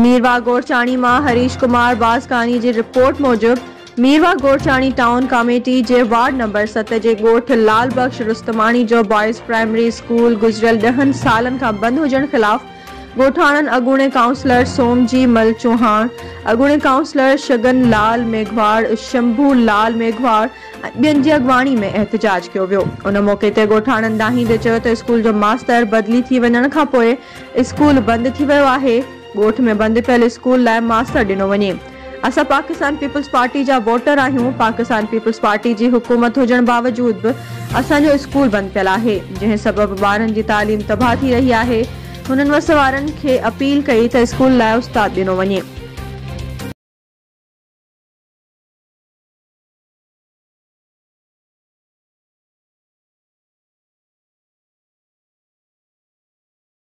मीरवा गोरचाणी मां हरीश कुमार बासकानी जी रिपोर्ट मूजिब मीरवा गोरचाणी town committee जे ward number 7 जे गोठ लाल बख्श रुस्तमानी जो बॉयज प्राइमरी स्कूल गुजरियल 10 सालन का बंद हुजण खिलाफ गोठाणन अगूणे काउंसलर सोमजी मल चौहान, अगूणे काउंसलर शगन लाल मेघवाड़, शंभू लाल मेघवाड़ बियन जी अगवाणी में एहतजाज कियो वियो। उन मौके ते गोठाणन दाहींदे चयो त स्कूल जो मास्टर बदली थी वञण खां पोइ स्कूल बंद थी वियो आहे। गोठ में बंद पियल स्कूल लाइ मास्टर ॾिनो वञे। असां पाकिस्तान पीपल्स पार्टी जा वोटर आहियूं। पाकिस्तान पीपल्स पार्टी जी हुकूमत हुजण बावजूद बि असांजो स्कूल बंद पियल आहे, जंहिं सबब ॿारनि जी तालीम तबाह थी रही आहे। हुननि वसवारनि खे अपील कई त स्कूल लाइ उस्ताद ॾिनो वञे।